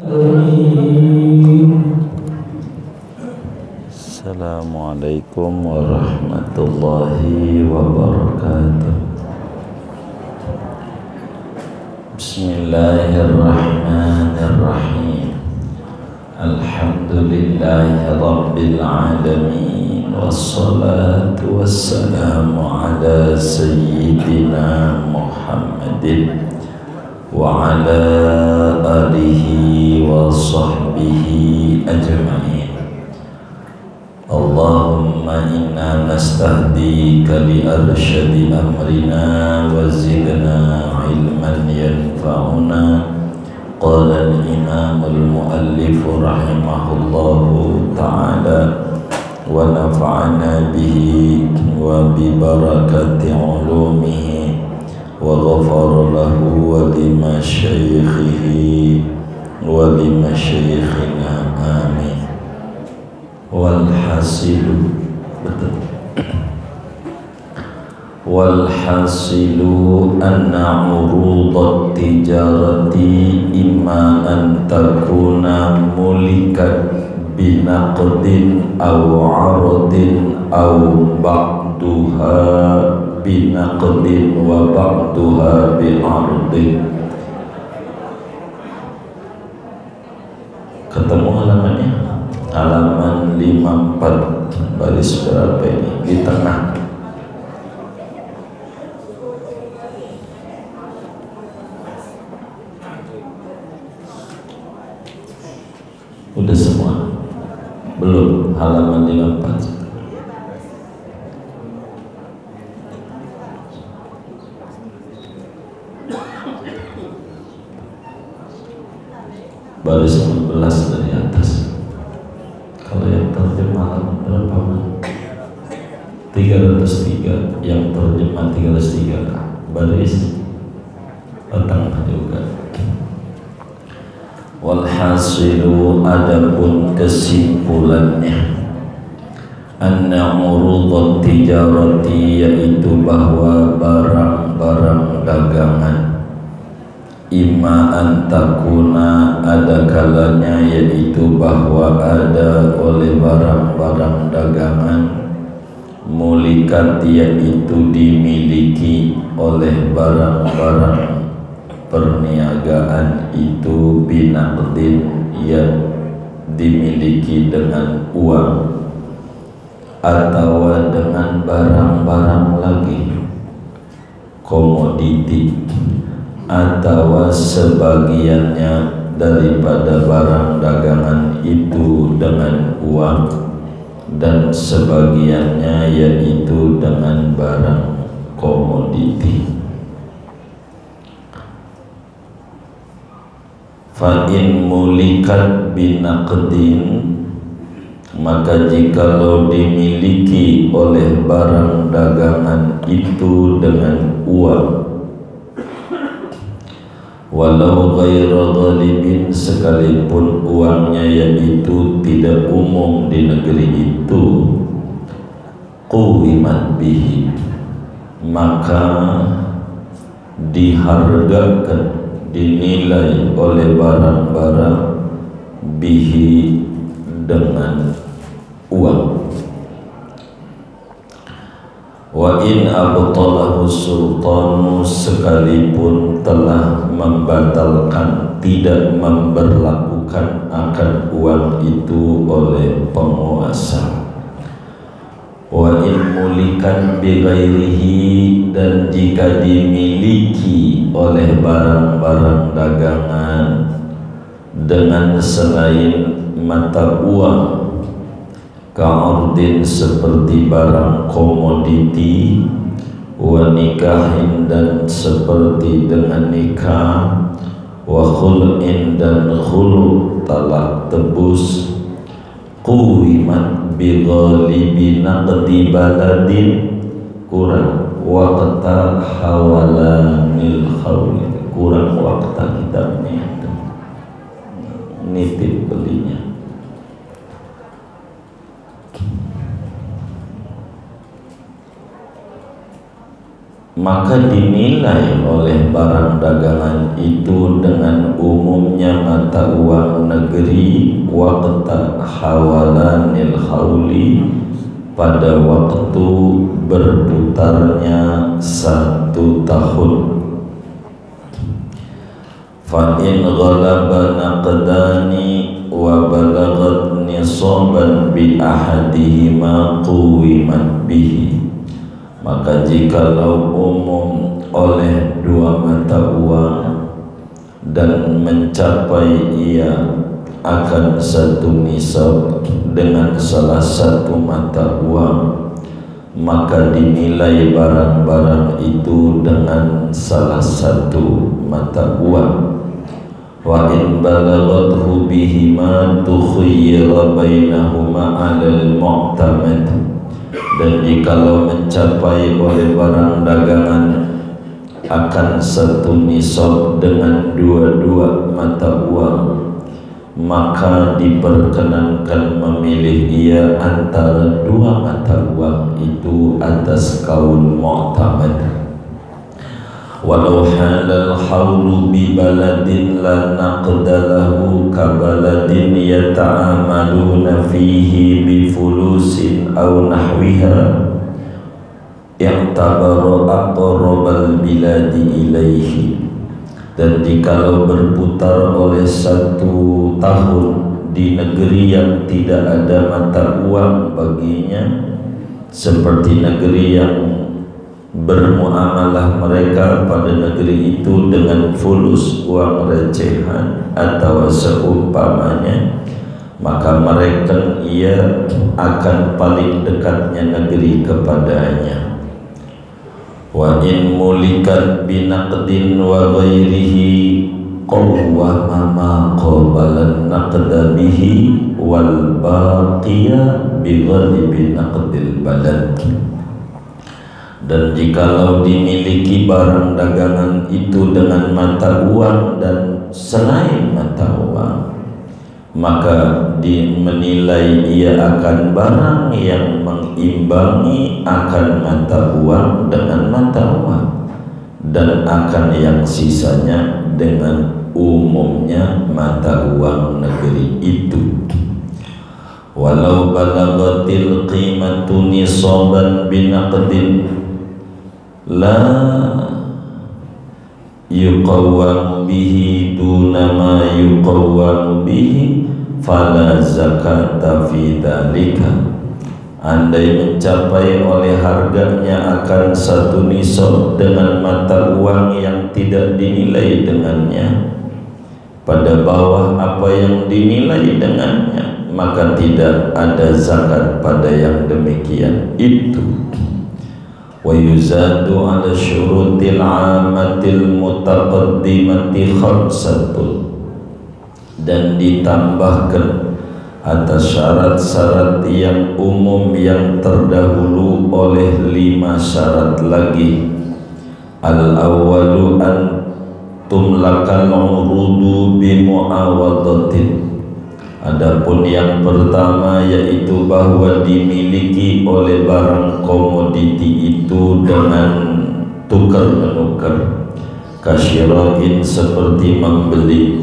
Assalamualaikum warahmatullahi wabarakatuh. Bismillahirrahmanirrahim. Alhamdulillahi rabbil alamin. Wassalatu wassalamu ala sayyidina Muhammadin wa ala alihi wa sahbihi ajma'in. Allahumma inna nastahdika li arsyadi amrina wa zidna ilman yanfa'una. Qala al-imam al-muallif rahimahullahu ta'ala wa nafa'ana bihi wa bi barakati ulumihi wa ghafara lahu wa li masyayikhihi wa li masyayikhina amin. Walhasilu anna urudat tijarati imma an takuna mulikat binaqdin aw aradin aw ba'duha binaqdin wa ba'duha bi'ardin. Ketemu halamannya? Halaman 54, baris berapa ini? Di tengah. Udah semua? Belum, halaman 54. Baris 14 dari atas. Kalau yang terjemah berapa? 303. Yang terjemah 303. Baris tengah juga. Walhasilu adapun kesimpulannya, anna urudat tijarati yaitu bahwa barang-barang dagangan imma antakuna ada kalanya yaitu bahwa ada oleh barang-barang dagangan mulikat yaitu dimiliki oleh barang-barang perniagaan itu binaqdin yang dimiliki dengan uang atau dengan barang-barang lagi komoditi atau sebagiannya daripada barang dagangan itu dengan uang dan sebagiannya yaitu dengan barang komoditi. Fa in mulikat binaqdin, maka jikalau dimiliki oleh barang dagangan itu dengan uang, walau ghaira ghalibin, sekalipun uangnya yaitu tidak umum di negeri itu, quwimat bihi, maka dihargakan, dinilai oleh barang-barang bihi dengan uang. Wa in abtalahu sultanu, sekalipun telah membatalkan, tidak memberlakukan akan uang itu oleh penguasa. Wa in mulikan bighairihi, dan jika dimiliki oleh barang-barang dagangan dengan selain mata uang, ka'ardin seperti barang komoditi, wa nikahin dan seperti dengan nikah, wa khul'in dan khulu' talak tebus, quwimat bi ghalibi naqdi baladin, kurang waqta hawalanil khawli, kurang waktu kitabnya itu nitip belinya. maka dinilai oleh barang dagangan itu dengan umumnya mata uang negeri waqta hawalanil hauli, pada waktu berputarnya 1 tahun. Fa in ghalaba naqdani wa balagat nisaban bi ahadihima quwimat bihi, maka jikalau umum oleh 2 mata uang dan mencapai ia akan 1 nisab dengan salah satu mata uang, maka dinilai barang-barang itu dengan salah satu mata uang. Wa in balaghathu bihima tukhayyara bainahuma 'alal mu'tamad, dan jikalau mencapai oleh barang dagangan akan 1 nisab dengan 2 mata uang, maka diperkenankan memilih ia antara 2 mata uang itu atas kaul mu'tamad. Walau halal haulu bi baladin la naqdalahu ka baladin yata'amaluna fihi bi fulusin aw nahwiha yang tabaru aqrabal biladi ilaihi, dan jikalau berputar oleh 1 tahun di negeri yang tidak ada mata uang baginya, seperti negeri yang bermuamalah mereka pada negeri itu dengan fulus, uang recehan atau seumpamanya, maka mereka ia akan paling dekatnya negeri kepadanya. Wa in mulikat binaqdin wa ghairihi qawwama ma qabalan naqda bihi wal baqiya bi ghalibi naqdil balad, dan jikalau dimiliki barang dagangan itu dengan mata uang dan selain mata uang, maka menilai ia akan barang yang mengimbangi akan mata uang dengan mata uang, dan akan yang sisanya dengan umumnya mata uang negeri itu. Walau balagatil qimatu nisaban binaqdin la yuqawwamu bihi duna ma yuqawwamu bihi fala zakata fi dzalika. Andai mencapai oleh harganya akan 1 nisab dengan mata uang yang tidak dinilai dengannya, pada bawah apa yang dinilai dengannya, maka tidak ada zakat pada yang demikian itu. Wa yuzadu ala syurutil amatil mutaqaddimati khamsatun, dan ditambahkan atas syarat-syarat yang umum yang terdahulu oleh 5 syarat lagi. Al-awwalu an tumlakal urudu bi muawadatin, adapun yang pertama yaitu bahwa dimiliki oleh barang komoditi itu dengan tukar menukar, kasyirain seperti membeli,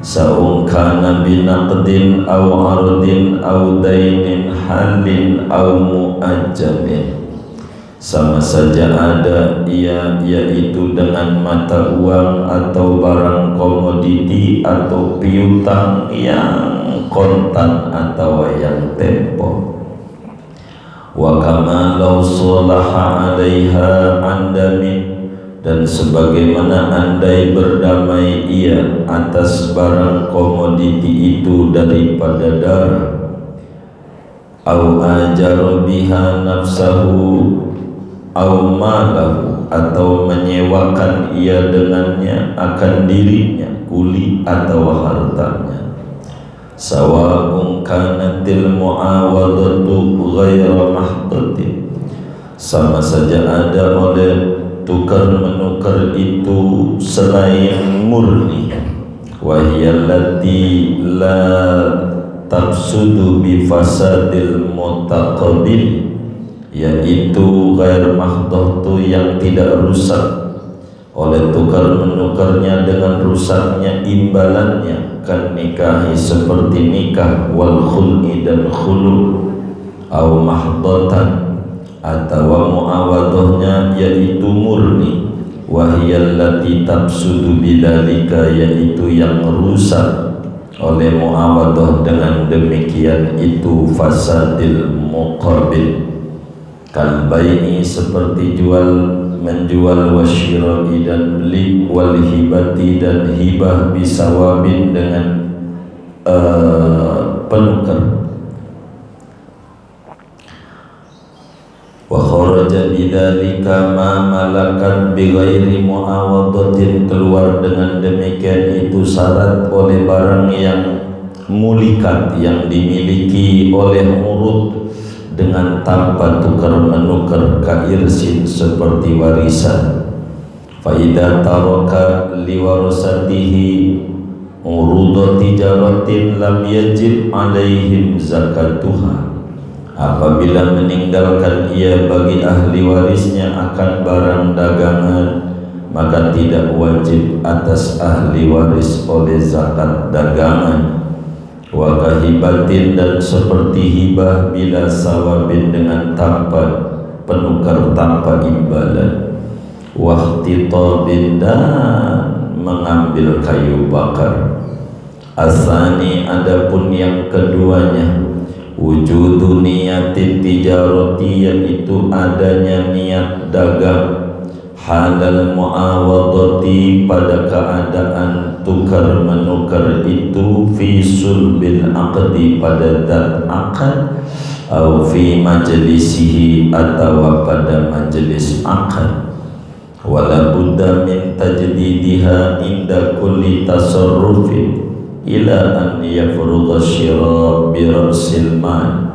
saungkana binaqdin aw ardin aw dainin halin aw muajjabin, sama saja ada ia yaitu dengan mata uang atau barang komoditi atau piutang yang kontan atau yang tempo. Wa kama law salaha 'alaiha andamin, dan sebagaimana andai berdamai ia atas barang komoditi itu daripada darah, au ajara biha nafsahu au malahu, atau menyewakan ia dengannya akan dirinya kuli atau hartanya, sawa'un kanatil muawadatu ghaira mahdatin, sama saja ada oleh tukar menukar itu selain murni, wahiyallati la tafsudu bi fasadil mutaqabil, yaitu ghair mahdoh tu yang tidak rusak oleh tukar menukarnya dengan rusaknya imbalannya, kan nikahi seperti nikah wal khul'i dan khulu, au mahdotan atau muawadahnya yaitu murni, wahiyallati tabsudu bidzalika yaitu yang rusak oleh muawadah dengan demikian itu fasadil muqabil, kal bai'i seperti jual menjual, wasyira'i dan beli, wal hibati dan hibah, bisawabin dengan penukar. Wa kharaja bidzalika ma malakat bighairi muawadatin, keluar dengan demikian itu syarat oleh barang yang mulikat yang dimiliki oleh murud dengan tanpa tukar menukar, kairsin seperti warisan. Fa idza taraka liwarasatihi urudu tijaratin lam yajib alaihim zakatuha, apabila meninggalkan ia bagi ahli warisnya akan barang dagangan, maka tidak wajib atas ahli waris oleh zakat dagangan. Wa kahibatin dan seperti hibah bila sawabin dengan tanpa penukar, tanpa imbalan. Wahtitabin dan mengambil kayu bakar. Asani adapun yang keduanya, wujudu niyatin tijarati yaitu adanya niat dagang, halal muawadati pada keadaan tukar menukar itu, fi sulbil aqdi pada dat akad, atau fi majlisihi atau pada majlis akad. Wala budda min tajdidiha inda kulli tasarrufin ila an yafrugha syira bi ra'sil mal,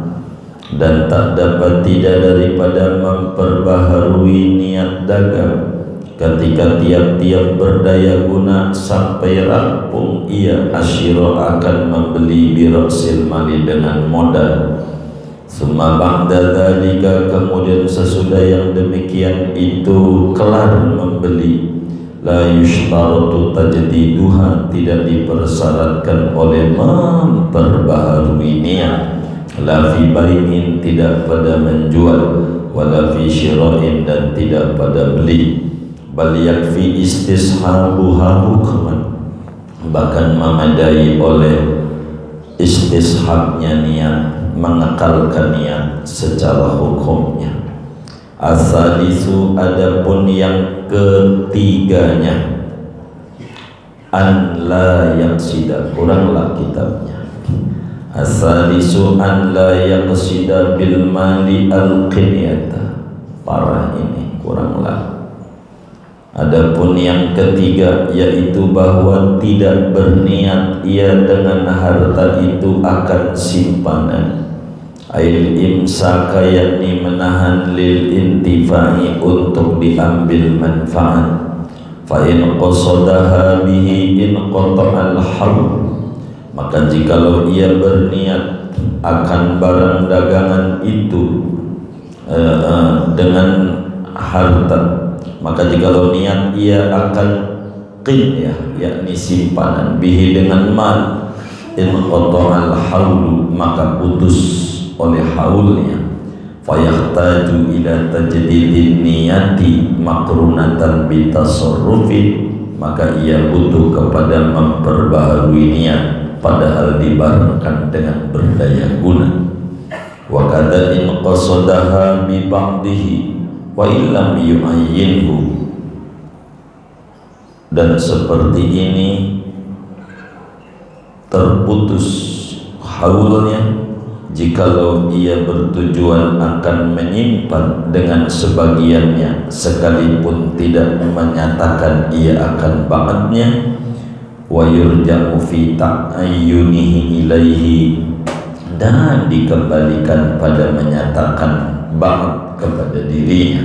dan tak dapat tidak daripada memperbaharui niat dagang ketika tiap-tiap berdaya guna sampai rampung ia asyiro akan membeli bi ra'sil mali dengan modal. Summa ba'da dzalika, kemudian sesudah yang demikian itu kelar membeli, la yushtaratu tajdiduha, tidak dipersyaratkan oleh memperbaharui niat, la fi bai'in tidak pada menjual, wala fi syira'in dan tidak pada beli, bal yakfi istishabuha hukman, bahkan memadai oleh istishabnya niat, mengekalkan niat secara hukumnya. Asalisu adapun yang ketiganya, an la yaqsida, kuranglah kitabnya. Asalisu an la yaqsida bil mali al qinyata, parah ini, kuranglah. Adapun yang ketiga yaitu bahwa tidak berniat ia dengan harta itu akan simpanan, ail imsaka yakni menahan, lil intifai untuk diambil manfaat. Fa in qasadaha bihi in qata'al hawl, maka jikalau ia berniat akan barang dagangan itu dengan harta, maka jikalau niat ia akan qinyah yakni simpanan, bihi dengan mal, in qata'al hawl maka putus oleh haulnya, fayahtaju ila tajdidin niyati makrunatan bitasarrufi, maka ia butuh kepada memperbaharui niat padahal dibarengkan dengan berdaya guna. Wa kadza in qasadaha bi ba'dihi wa illam yu'ayyinhu, dan seperti ini terputus haulnya jikalau ia bertujuan akan menyimpan dengan sebagiannya sekalipun tidak menyatakan ia akan ba'dnya. Wa yurja'u fi ta'ayyunihi ilaihi, dan dikembalikan pada menyatakan ba'd kepada dirinya.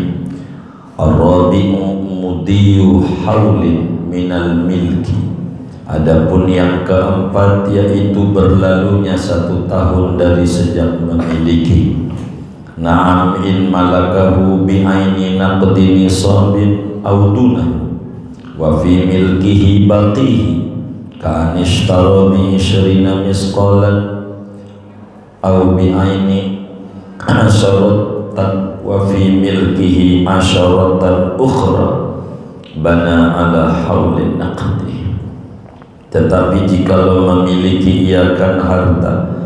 Ar-rabi'u mudiyu haulin minal milki, adapun yang keempat yaitu berlalunya 1 tahun dari sejak memiliki. Na'am in malakahu bi'aini naqdi nisabin aw dunah wa fi milkihi baqihi ka'an ishtara bi 20 misqalan aw bi'aini asyaratan wa fi milkihi asyaratan ukhra bana ala haulin naqdi. Tetapi jikalau memiliki ia kan harta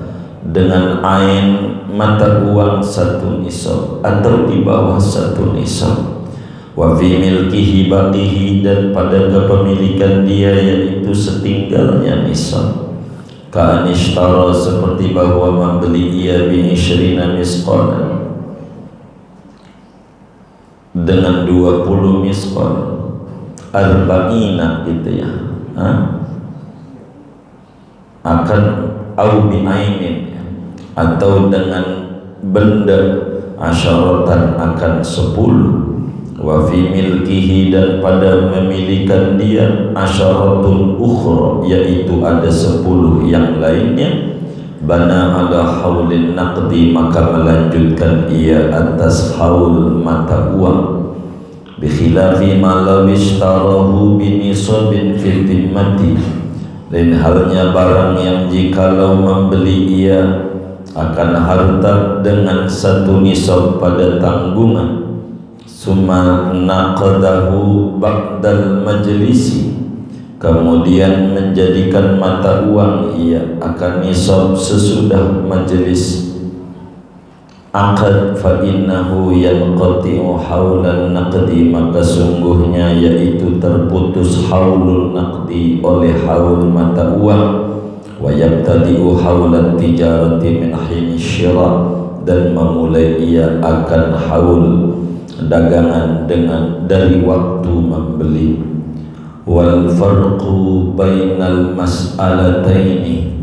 dengan ain mata uang 1 nisab atau di bawah 1 nisab, wa fi milkihi baqihi dan pada kepemilikan dia yaitu setinggalnya nisab, ka'an ishtara seperti bahwa membeli ia bi 20 misqalan dengan 20 misqal, arba'ina gitu ya, akan au bi ainin atau dengan benda asyaratan akan 10, wa fi milkihi dan pada memilikan dia asyaratun ukhra yaitu ada 10 yang lainnya, bana ala haulin naqdi maka melanjutkan ia atas haul mata uang, bi khilafi ma law ishtarahu bi nisabin fi timmati, lain halnya barang yang jikalau membeli ia akan harta dengan 1 nisab pada tanggungan, summa naqadahu ba'dal majlisi, kemudian menjadikan mata uang ia akan nisab sesudah majelis akad, fa innahu yanqati'u haulan naqdi maka sungguhnya yaitu terputus haulun naqdi oleh haul mata uang, wa yabtadi'u haulat tijarati min hin syira dan memulai ia akan haul dagangan dengan dari waktu membeli. Wal farqu bainal mas'alataini,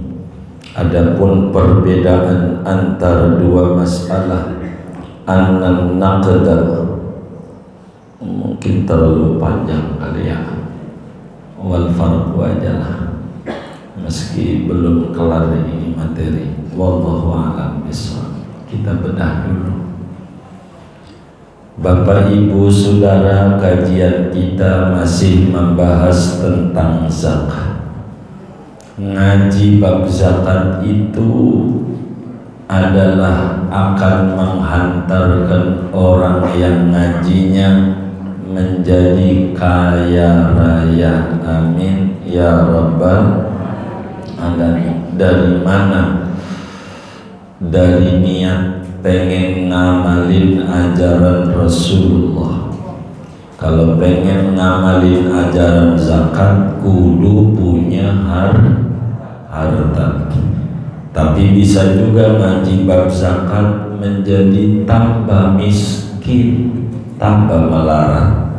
adapun perbedaan antara dua masalah, annan naqda mungkin terlalu panjang kali ya, wal farqu ajalah meski belum kelar ini materi. Wallahu a'lam bishawab. Kita bedah dulu. Bapak Ibu Saudara, kajian kita masih membahas tentang zakat. Ngaji bab zakat itu adalah akan menghantarkan orang yang ngajinya menjadi kaya raya. Amin ya rabbal alamin. Dari mana? Dari niat pengen ngamalin ajaran Rasulullah. Kalau pengen ngamalin ajaran zakat kudu punya harta. Tapi bisa juga ngaji bab zakat menjadi tambah miskin, tambah melarat.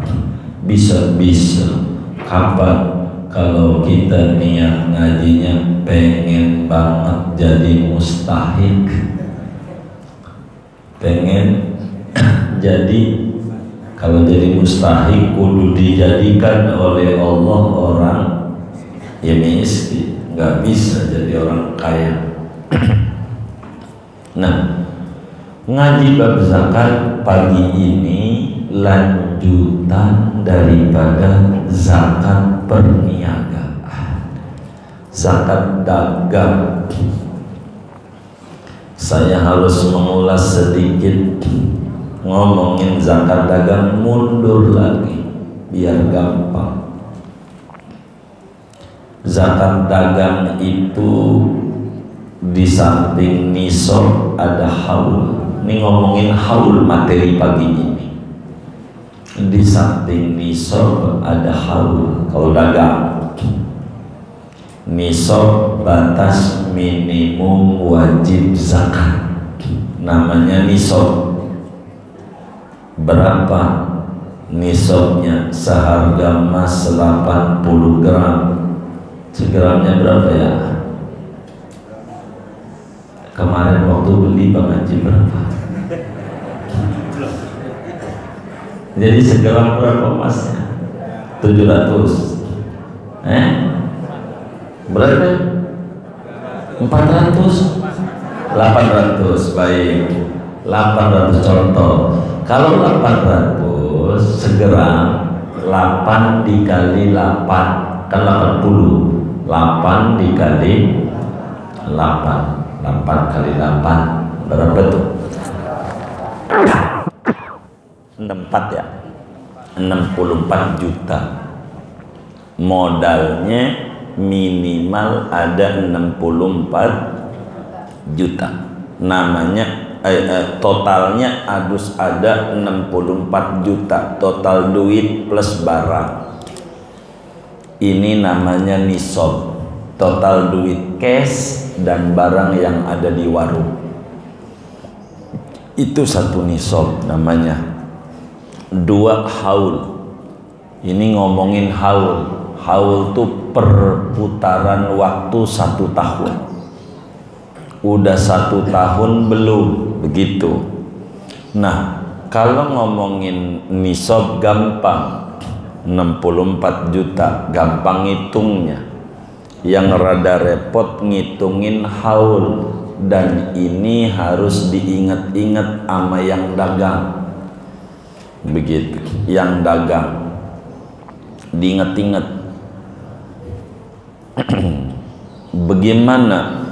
Bisa-bisa. Kapan? Kalau kita niat ngajinya pengen banget jadi mustahik, pengen jadi, kalau jadi mustahik kudu dijadikan oleh Allah orang ya miskin, nggak bisa jadi orang kaya. Nah, ngaji bab zakat pagi ini lanjutan daripada zakat perniagaan, zakat dagang. Saya harus mengulas sedikit ngomongin zakat dagang, mundur lagi biar gampang. Zakat dagang itu di samping nisab ada haul. Ini ngomongin haul materi pagi ini. Di samping nisab ada haul. Kalau dagang, nisab batas minimum wajib zakat, namanya nisab. Berapa nisabnya? Seharga emas 80 gram. Segramnya berapa ya? Kemarin waktu beli Bang Haji berapa? Jadi segram berapa emasnya? 700. Berapa? 400? 800. Baik. 800 contoh. Kalau 800 segera 8 dikali 8 kan 80. 8 dikali 8 kali 8 berapa tuh? 64 ya, 64 juta. Modalnya minimal ada 64 juta. Namanya totalnya harus ada 64 juta total duit plus barang. Ini namanya nisab, total duit cash dan barang yang ada di warung. Itu satu nisab namanya. 2 haul. Ini ngomongin haul. Haul itu perputaran waktu 1 tahun. Udah 1 tahun belum? Begitu. Nah, kalau ngomongin nisab gampang, 64 juta gampang ngitungnya. Yang rada repot ngitungin haul, dan ini harus diingat-ingat sama yang dagang. Begitu, yang dagang diingat-ingat. Bagaimana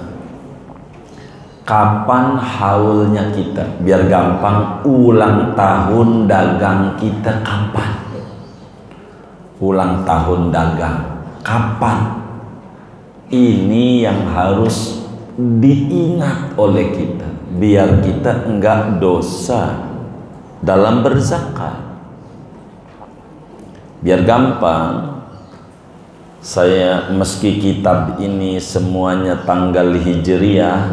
kapan haulnya kita, biar gampang. Ulang tahun dagang kita kapan? Ulang tahun dagang kapan? Ini yang harus diingat oleh kita, biar kita enggak dosa dalam berzakat. Biar gampang. Saya meski kitab ini semuanya tanggal hijriah,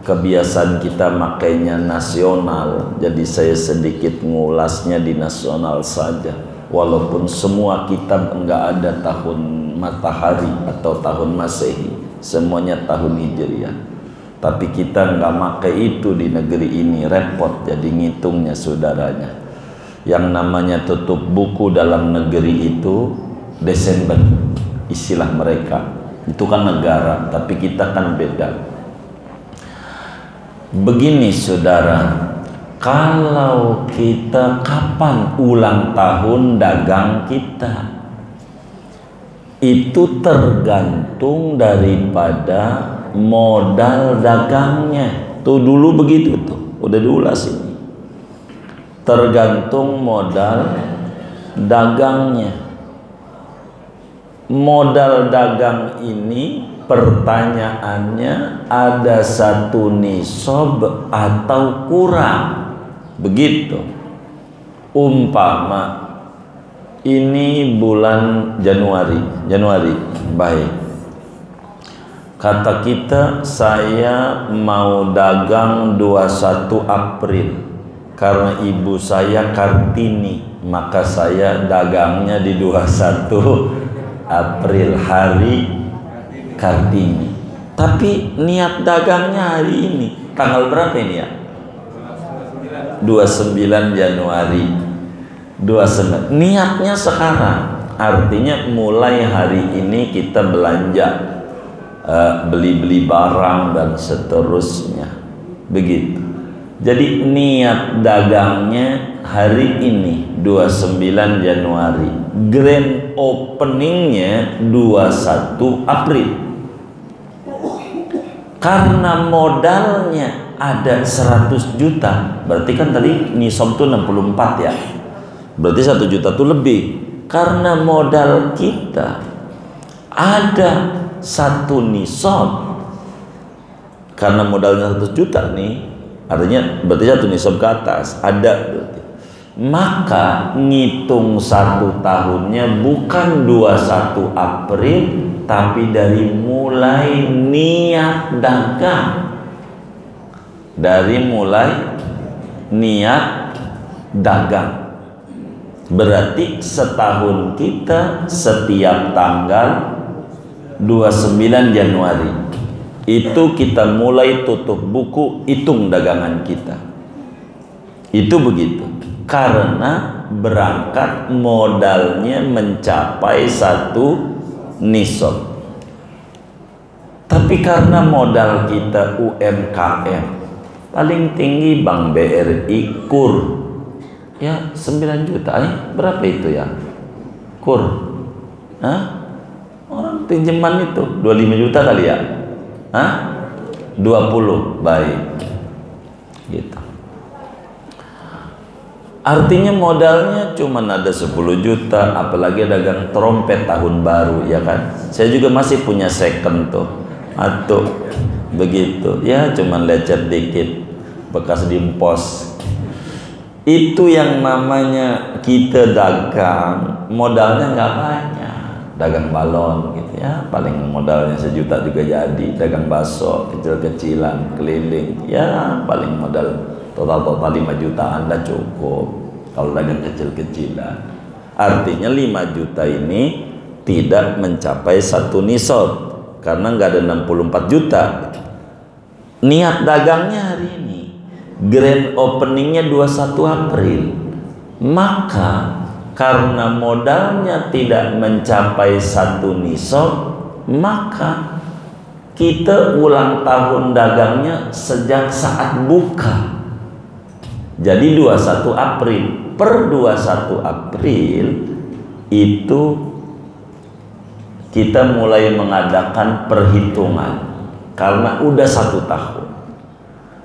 kebiasaan kita makainya nasional, jadi saya sedikit ngulasnya di nasional saja. Walaupun semua kitab enggak ada tahun matahari atau tahun masehi, semuanya tahun hijriah. Tapi kita enggak pakai itu di negeri ini, repot jadi ngitungnya saudaranya. Yang namanya tutup buku dalam negeri itu Desember, istilah mereka. Itu kan negara, tapi kita kan beda. Begini saudara, kalau kita kapan ulang tahun dagang kita, itu tergantung daripada modal dagangnya. Tuh dulu begitu tuh, udah diulas ini. Tergantung modal dagangnya. Modal dagang ini pertanyaannya ada satu nisab atau kurang. Begitu. Umpama ini bulan Januari, baik. Kata kita, saya mau dagang 21 April karena ibu saya Kartini, maka saya dagangnya di 21 April, hari Kartini. Tapi niat dagangnya hari ini. Tanggal berapa ini ya? 29 Januari 29. Niatnya sekarang, artinya mulai hari ini kita belanja, beli-beli barang dan seterusnya. Begitu. Jadi niat dagangnya hari ini 29 Januari, grand openingnya 21 April. Karena modalnya ada 100 juta, berarti kan tadi nisab itu 64 ya, berarti 1 juta itu lebih. Karena modal kita ada 1 nisab, karena modalnya 100 juta nih, artinya berarti 1 nisab ke atas ada berarti. Maka ngitung 1 tahunnya bukan 21 April, tapi dari mulai niat dagang. Dari mulai niat dagang. Berarti setahun kita setiap tanggal 29 Januari itu kita mulai tutup buku, hitung dagangan kita. Itu begitu. Karena berangkat modalnya mencapai 1 nisab. Tapi karena modal kita UMKM, paling tinggi Bank BRI KUR ya 9 juta. Berapa itu ya KUR? Orang pinjaman itu 25 juta kali ya? 20, baik gitu. Artinya modalnya cuma ada 10 juta, apalagi dagang trompet tahun baru, ya kan? Saya juga masih punya second tuh, atau begitu, ya cuma lecet dikit, bekas dimpos. Itu yang namanya kita dagang, modalnya nggak banyak. Dagang balon gitu ya, paling modalnya 1 juta juga jadi. Dagang bakso kecil-kecilan, keliling, ya paling modal total 5 juta Anda cukup kalau dagang kecil-kecilan. Artinya 5 juta ini tidak mencapai 1 nisab karena nggak ada 64 juta. Niat dagangnya hari ini, grand openingnya 21 April, maka karena modalnya tidak mencapai 1 nisab, maka kita ulang tahun dagangnya sejak saat buka. Jadi 21 April, per 21 April itu kita mulai mengadakan perhitungan karena udah 1 tahun.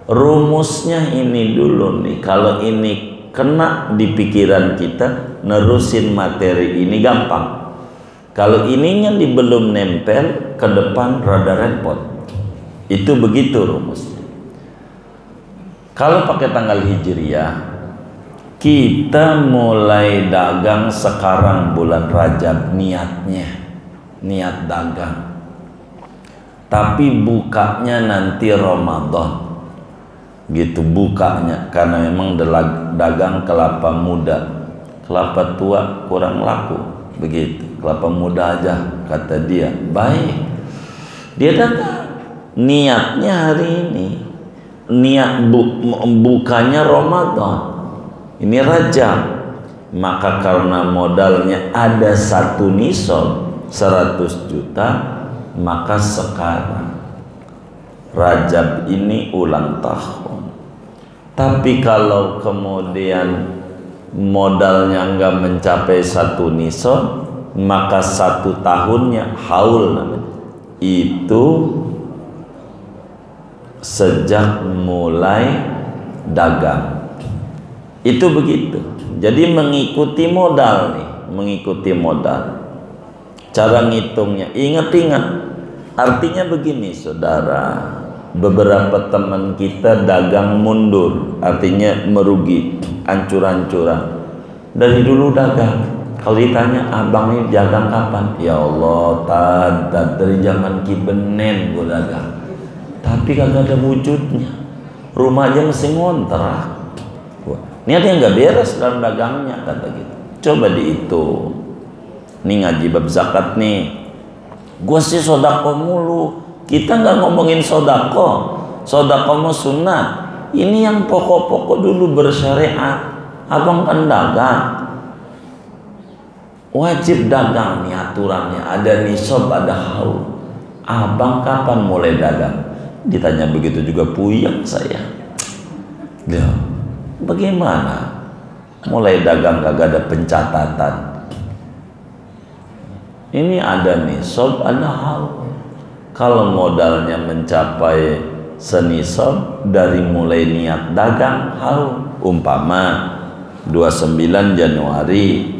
Rumusnya ini dulu nih, kalau ini kena di pikiran kita, nerusin materi ini gampang. Kalau ininya belum nempel, ke depan rada repot. Itu begitu rumusnya. Kalau pakai tanggal Hijriah, kita mulai dagang sekarang bulan Rajab niatnya, niat dagang. Tapi bukanya nanti Ramadan. Gitu bukanya, karena memang dagang kelapa muda, kelapa tua kurang laku, begitu. Kelapa muda aja kata dia baik, dia dagang. Niatnya hari ini, niat bukanya Ramadan, ini Rajab. Maka karena modalnya ada 1 nisab 100 juta, maka sekarang Rajab ini ulang tahun. Tapi kalau kemudian modalnya nggak mencapai 1 nisab, maka 1 tahunnya haul namanya. Itu sejak mulai dagang. Itu begitu. Jadi mengikuti modal nih, mengikuti modal. Cara ngitungnya, ingat-ingat. Artinya begini, saudara. Beberapa teman kita dagang mundur, artinya merugi, ancur-ancuran. Dari dulu dagang. Kalau ditanya, abang ini dagang kapan? Ya Allah, dari zaman Kibenen gue dagang. Tapi kagak ada wujudnya. Rumah aja mesti ngontrak. Niatnya nggak beres dalam dagangnya, kata gitu. Coba dihitung. Nih ngaji bab zakat nih. Gue sih sodako mulu. Kita nggak ngomongin sodako. Sodako mau sunat. Ini yang pokok-pokok dulu bersyariat. Abang kan dagang. Wajib dagang nih aturannya. Ada nisab, ada haul. Abang kapan mulai dagang? Ditanya begitu juga puyeng saya. Ya, bagaimana? Mulai dagang kagak ada pencatatan. Ini ada nisab, ada haul. Kalau modalnya mencapai senisab dari mulai niat dagang haul, umpama 29 Januari.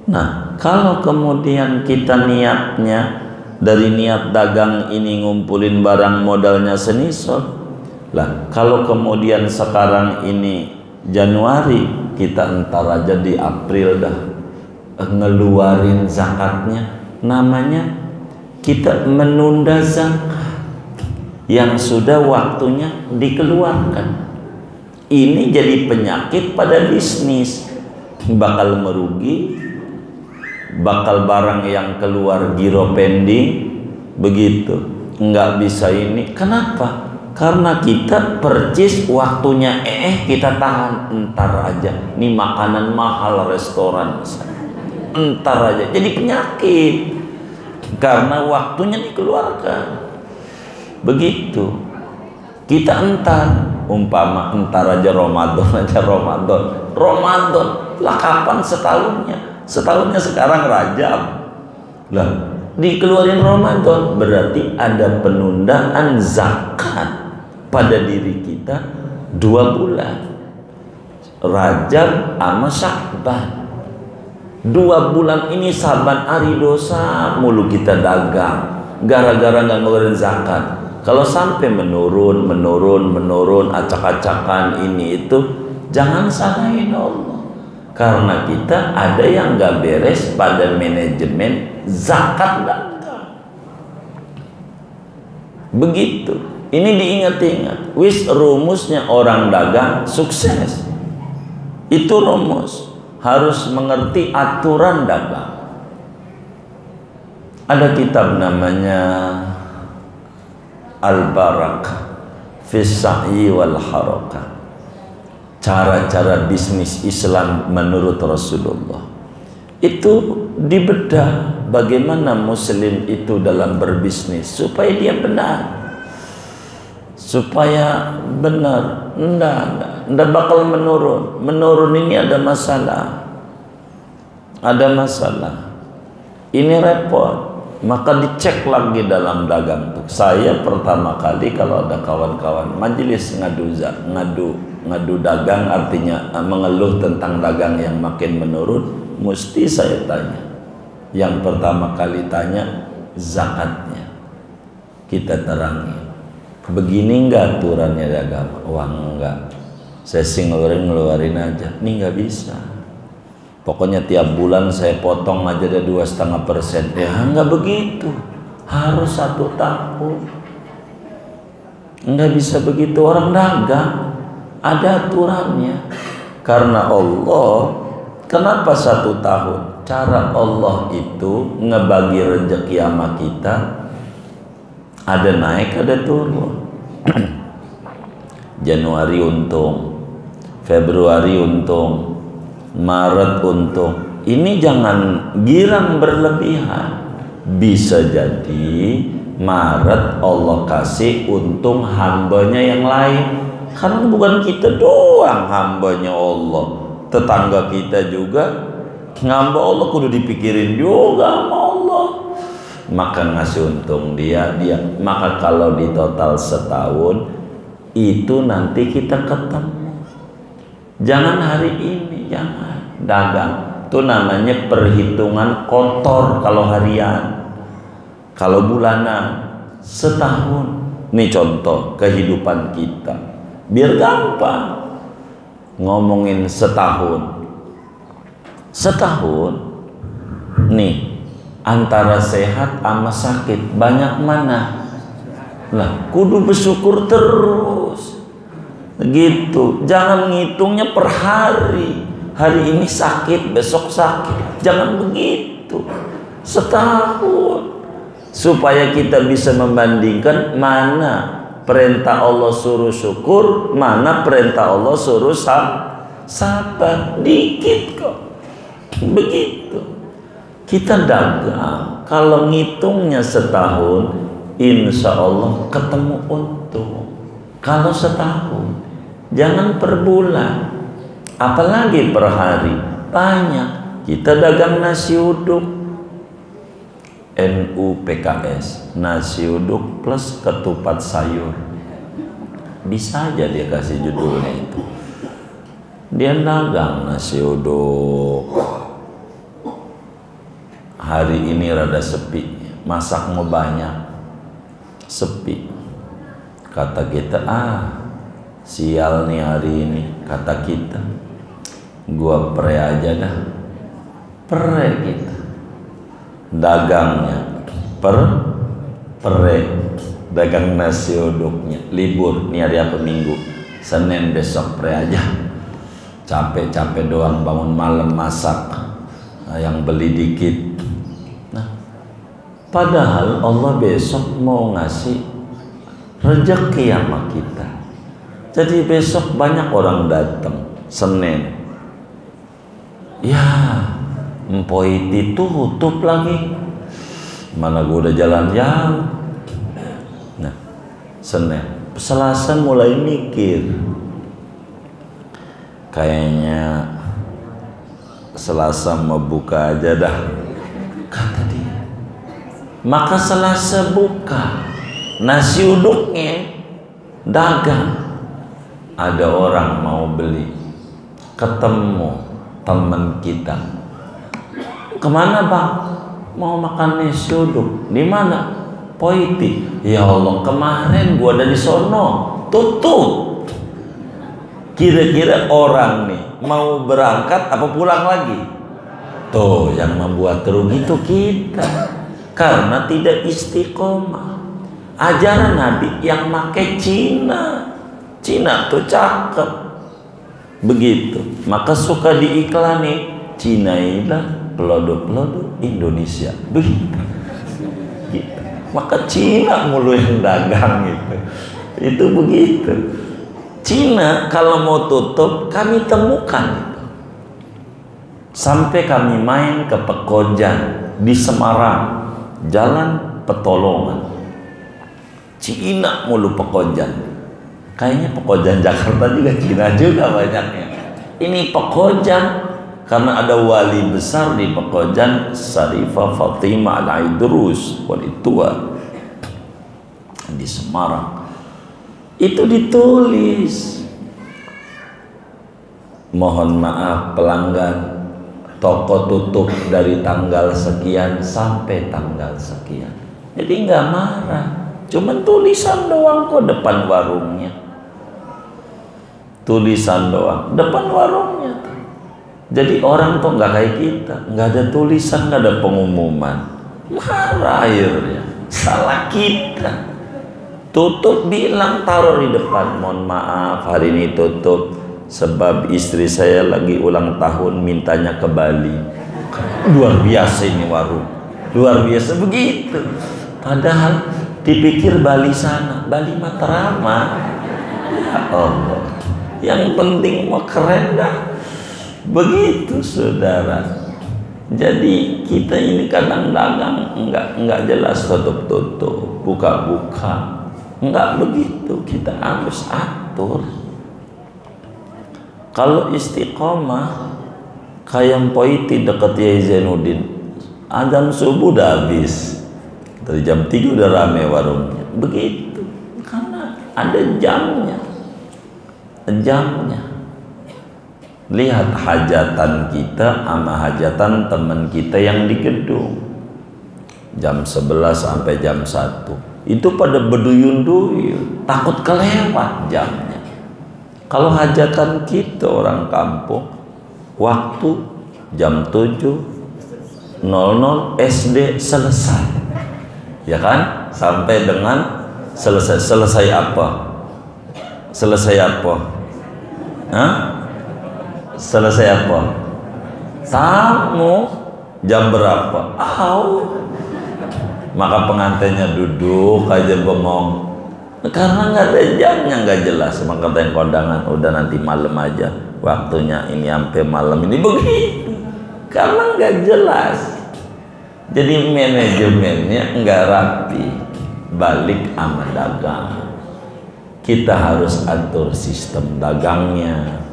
Nah, kalau kemudian kita niatnya dari niat dagang ini ngumpulin barang modalnya senisab, lah kalau kemudian sekarang ini Januari, kita entar aja di April dah ngeluarin zakatnya, namanya kita menunda zakat yang sudah waktunya dikeluarkan. Ini jadi penyakit pada bisnis, bakal merugi, bakal barang yang keluar giro pending, begitu, nggak bisa ini. Kenapa? Karena kita percis waktunya, kita tahan, entar aja, ini makanan mahal restoran, entar aja, jadi penyakit karena waktunya dikeluarkan. Begitu, kita entar Umpama entar aja Ramadan lah, kapan setahunnya? Setahunnya sekarang Rajab lah, dikeluarin Ramadan, berarti ada penundaan zakat pada diri kita 2 bulan, Rajab sama Sya'ban. 2 bulan ini saban hari dosa mulu kita dagang gara-gara nggak ngeluarin zakat. Kalau sampai menurun, acak-acakan ini itu, jangan salahin Allah, karena kita ada yang nggak beres pada manajemen zakat dagang. Begitu. Ini diingat-ingat. Wis rumusnya orang dagang sukses. Itu rumus. Harus mengerti aturan dagang. Ada kitab namanya Al-Barakah fi Sa'i wal Harakah, cara-cara bisnis Islam menurut Rasulullah. Itu dibedah bagaimana muslim itu dalam berbisnis supaya dia benar, supaya benar. Nggak bakal menurun ini ada masalah, ini repot. Maka dicek lagi dalam dagang tuh. Saya pertama kali kalau ada kawan-kawan majelis ngadu dagang, artinya mengeluh tentang dagang yang makin menurun, mesti saya tanya. Yang pertama kali tanya zakatnya, kita terangi. Begini enggak aturannya dagang? Wah enggak, saya sih ngeluarin aja. Ini enggak bisa. Pokoknya tiap bulan saya potong aja ada 2,5%. Ya enggak begitu, harus 1 tahun. Enggak bisa begitu, orang dagang ada aturannya. Karena Allah, kenapa 1 tahun? Cara Allah itu ngebagi rezeki sama kita, ada naik ada turun. Januari untung, Februari untung, Maret untung. Ini jangan girang berlebihan. Bisa jadi Maret Allah kasih untung hambanya yang lain, karena bukan kita doang hambanya Allah, tetangga kita juga ngamba Allah, kudu dipikirin juga sama Allah. Maka ngasih untung dia. Maka kalau di total setahun itu nanti kita ketemu. Jangan hari ini, jangan dagang. Itu namanya perhitungan kotor kalau harian. Kalau bulanan, setahun. Ini contoh kehidupan kita. Biar gampang ngomongin setahun. Setahun, nih antara sehat sama sakit banyak mana? Lah, kudu bersyukur terus. Gitu, jangan ngitungnya per hari. Hari ini sakit, besok sakit. Jangan begitu. Setahun. Supaya kita bisa membandingkan mana perintah Allah suruh syukur, mana perintah Allah suruh sabar. Dikit kok. Begitu. Kita dagang, kalau ngitungnya setahun, insya Allah ketemu untung. Kalau setahun, jangan per bulan, apalagi per hari. Banyak. Kita dagang nasi uduk, NUPKS, nasi uduk plus ketupat sayur. Bisa aja dia kasih judulnya itu. Dia dagang nasi uduk. Hari ini rada sepi, masak mau banyak, sepi. Kata kita, sial nih hari ini. Kata kita, gua pre aja dah. Pre kita. Dagangnya pre. Dagang nasi uduknya. Libur, nih hari apa? Minggu. Senin besok pre aja. Capek-capek doang bangun malam masak. Yang beli dikit. Nah, padahal Allah besok mau ngasih rezeki sama kita. Jadi besok banyak orang datang Senin. Ya, empoi tutup lagi. Mana gua udah jalan jauh. Nah, Senin Selasa mulai mikir, kayaknya Selasa mau buka aja dah, kata dia. Maka Selasa buka, nasi uduknya dagang. Ada orang mau beli, ketemu teman kita. Kemana bang? Mau makan nasi uduk. Di mana? Poiti. Ya Allah, kemarin gua dari sono tutup. Kira-kira orang nih mau berangkat apa pulang lagi? Tuh yang membuat rugi itu kita, karena tidak istiqomah. Ajaran Nabi yang pakai Cina tuh cakep begitu, maka suka diiklani Cina ilah pelodo-pelodo Indonesia begitu. Gitu. Maka Cina mulu yang dagang gitu. Itu begitu. Cina kalau mau tutup kami temukan itu. Sampai kami main ke Pekojan di Semarang, Jalan Petolongan. Cina mulu Pekojan. Kayaknya Pekojan Jakarta juga Cina juga banyaknya. Ini Pekojan karena ada wali besar di Pekojan, Syarifah Fatimah Al-Aidrus, wali tua di Semarang. Itu ditulis, mohon maaf pelanggan, toko tutup dari tanggal sekian sampai tanggal sekian. Jadi nggak marah, cuman tulisan doang kok depan warungnya. Tulisan doang depan warungnya. Jadi orang tuh nggak kayak kita, nggak ada tulisan, nggak ada pengumuman. Marah akhirnya, salah kita. Tutup bilang taruh di depan, mohon maaf hari ini tutup sebab istri saya lagi ulang tahun mintanya ke Bali. Luar biasa ini warung, luar biasa begitu. Padahal dipikir Bali sana, Bali Matarama. Ya Allah, yang penting mau keren dah. Begitu saudara. Jadi kita ini kadang dagang enggak jelas, tutup-tutup, buka-buka. Enggak begitu, kita harus atur. Kalau istiqomah kayak Poiti dekat Yai Zainuddin, azan subuh udah habis. Dari jam 3 udah rame warungnya. Begitu. Karena ada jamnya. Lihat hajatan kita sama hajatan teman kita yang di gedung. Jam 11 sampai jam 1. Itu pada berduyun-duyun, takut kelewat jamnya. Kalau hajatan kita orang kampung, waktu jam 7.00 SD selesai. Ya kan? Sampai dengan selesai. Selesai apa? Selesai apa? Hah? Selesai apa? Tamu jam berapa? Maka pengantinnya duduk aja bengong. Karena nggak ada jamnya, nggak jelas. Maka kata yang kondangan, udah nanti malam aja. Waktunya ini sampai malam ini begitu. Karena nggak jelas. Jadi manajemennya nggak rapi. Balik sama dagang. Kita harus atur sistem dagangnya.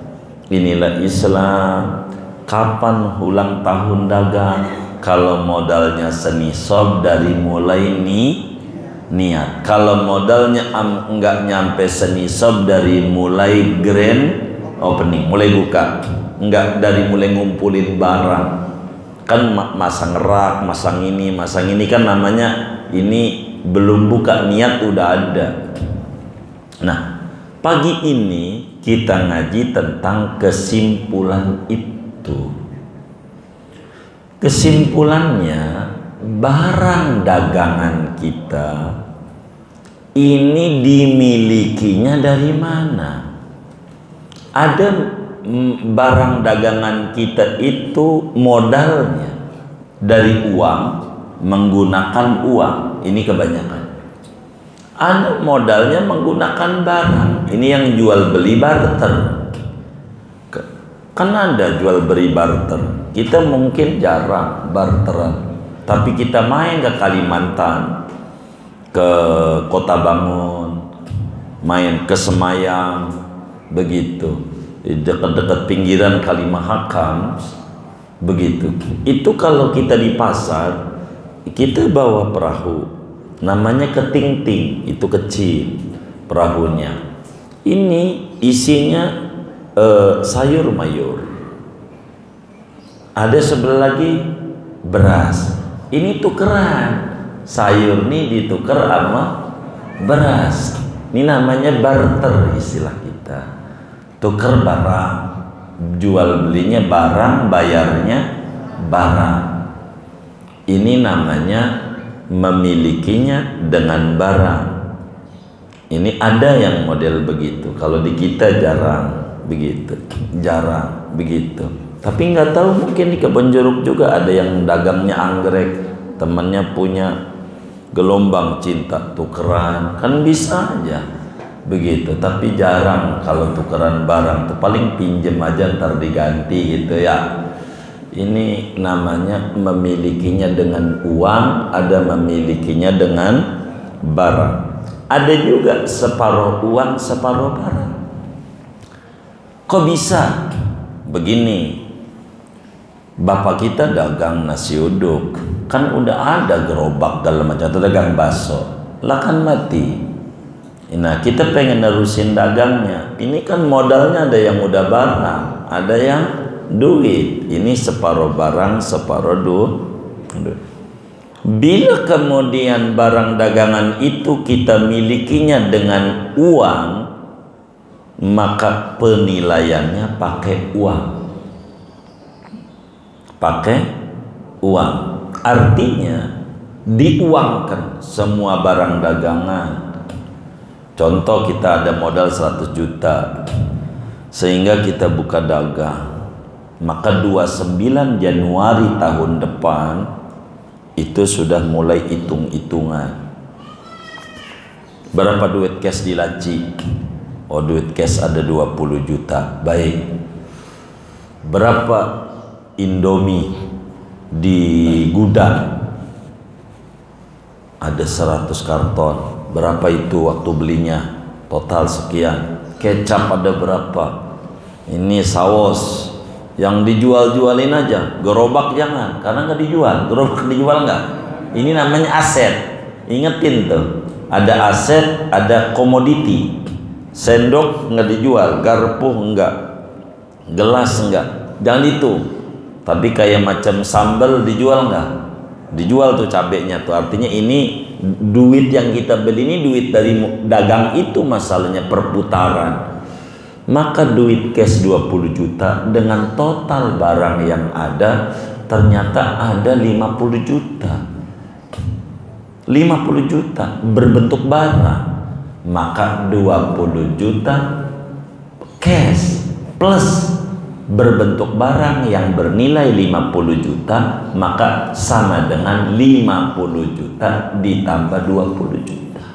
Inilah Islam. Kapan ulang tahun dagang? Kalau modalnya senisab dari mulai niat. Kalau modalnya enggak nyampe senisab dari mulai grand opening, mulai buka, enggak dari mulai ngumpulin barang. Kan masang rak, masang ini kan namanya ini belum buka, niat udah ada. Nah, pagi ini kita ngaji tentang kesimpulan itu. Kesimpulannya, barang dagangan kita ini dimilikinya dari mana? Ada barang dagangan kita itu modalnya dari uang, menggunakan uang. Ini kebanyakan. Ada modalnya menggunakan barang. Ini yang jual beli barter. Kan ada jual beli barter. Kita mungkin jarang barteran, tapi kita main ke Kalimantan, ke Kota Bangun, main ke Semayang begitu, di dekat-dekat pinggiran Kalimahakam begitu. Itu kalau kita di pasar, kita bawa perahu, namanya ketingting, itu kecil perahunya. Ini isinya sayur mayur. Ada sebelah lagi beras. Ini tukeran, sayur nih ditukar sama beras. Ini namanya barter istilah kita. Tukar barang, jual belinya barang, bayarnya barang. Ini namanya memilikinya dengan barang. Ini ada yang model begitu. Kalau di kita jarang begitu, jarang begitu. Tapi nggak tahu, mungkin di Kebonjeruk juga ada yang dagangnya anggrek, temannya punya gelombang cinta, tukeran, kan bisa aja begitu. Tapi jarang kalau tukeran barang, tuh paling pinjem aja ntar diganti gitu ya. Ini namanya memilikinya dengan uang, ada memilikinya dengan barang. Ada juga separuh uang, separuh barang. Kok bisa? Begini, bapak kita dagang nasi uduk, kan udah ada gerobak dalam macam, atau dagang bakso, lah kan mati. Nah, kita pengen nerusin dagangnya. Ini kan modalnya ada yang udah barang, ada yang duit. Ini separuh barang, separuh duit. Bila kemudian barang dagangan itu kita milikinya dengan uang, maka penilaiannya pakai uang. Pakai uang. Artinya diuangkan semua barang dagangan. Contoh, kita ada modal 100 juta sehingga kita buka dagang, maka 29 Januari tahun depan itu sudah mulai hitung-hitungan berapa duit cash di laci. Oh, duit cash ada 20 juta. Baik, berapa Indomie di gudang? Ada 100 karton. Berapa itu waktu belinya? Total sekian. Kecap ada berapa? Ini saus yang dijual-jualin aja. Gerobak jangan, karena nggak dijual. Gerobak dijual nggak? Ini namanya aset. Ingetin tuh, ada aset, ada komoditi. Sendok nggak dijual, garpu enggak, gelas enggak, jangan itu. Tapi kayak macam sambal dijual nggak? Dijual tuh cabenya tuh. Artinya ini duit yang kita beli ini duit dari dagang itu, masalahnya perputaran. Maka duit cash 20 juta dengan total barang yang ada ternyata ada 50 juta. 50 juta berbentuk barang. Maka 20 juta cash plus berbentuk barang yang bernilai 50 juta, maka sama dengan 50 juta ditambah 20 juta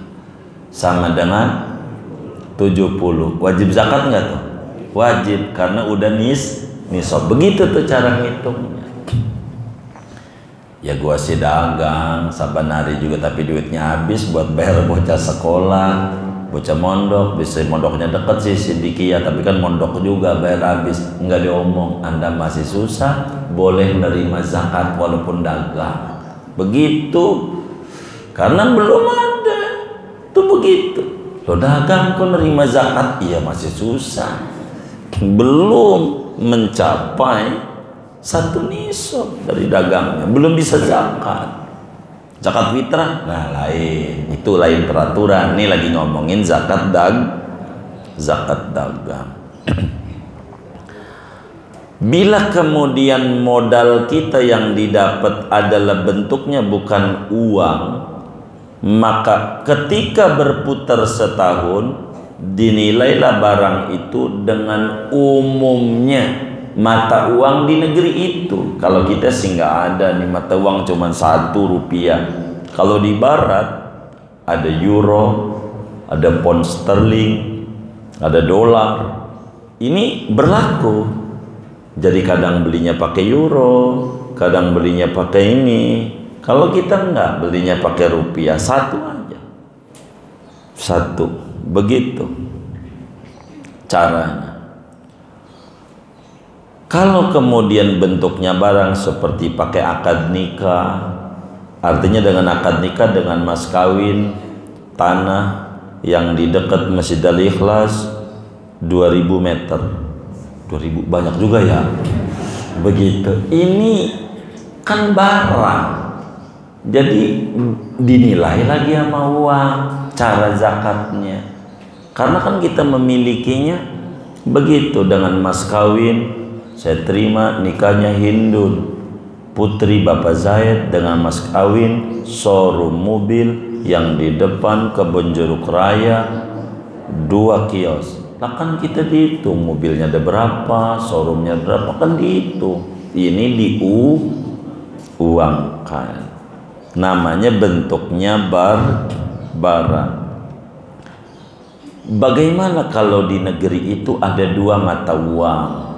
sama dengan 70. Wajib zakat nggak tuh? Wajib, karena udah nisab. Begitu tuh cara ngitungnya. Ya gua sih dagang saban hari juga, tapi duitnya habis buat bayar bocah sekolah, bocah mondok. Bisa mondoknya deket sih Sidikia, tapi kan mondok juga bayar habis. Enggak diomong, Anda masih susah, boleh menerima zakat walaupun dagang. Begitu, karena belum ada tuh begitu. Lo dagang kok nerima zakat? Iya masih susah, belum mencapai 1 nisab dari dagangnya, belum bisa zakat. Zakat fitrah, nah lain, itu lain peraturan. Ini lagi ngomongin zakat dagang. Bila kemudian modal kita yang didapat adalah bentuknya bukan uang, maka ketika berputar setahun dinilailah barang itu dengan umumnya mata uang di negeri itu. Kalau kita sih nggak ada nih mata uang, cuman 1 rupiah. Kalau di barat ada euro, ada pound sterling, ada dolar. Ini berlaku. Jadi kadang belinya pakai euro, kadang belinya pakai ini. Kalau kita nggak, belinya pakai rupiah, 1 aja, 1. begitu caranya. Kalau kemudian bentuknya barang seperti pakai akad nikah, artinya dengan akad nikah dengan mas kawin tanah yang di dekat Masjid Al-Ikhlas 2000 meter. 2000 banyak juga ya. Begitu. Ini kan barang. Jadi dinilai lagi sama uang cara zakatnya. Karena kan kita memilikinya begitu dengan mas kawin. Saya terima nikahnya Hindun, putri Bapak Zaid dengan mas kawin showroom mobil yang di depan Kebun Jeruk Raya 2 kios. Nah kan kita dihitung mobilnya ada berapa, showroomnya berapa, kan dihitung. Ini diuangkan. Namanya bentuknya barang. Bagaimana kalau di negeri itu ada 2 mata uang?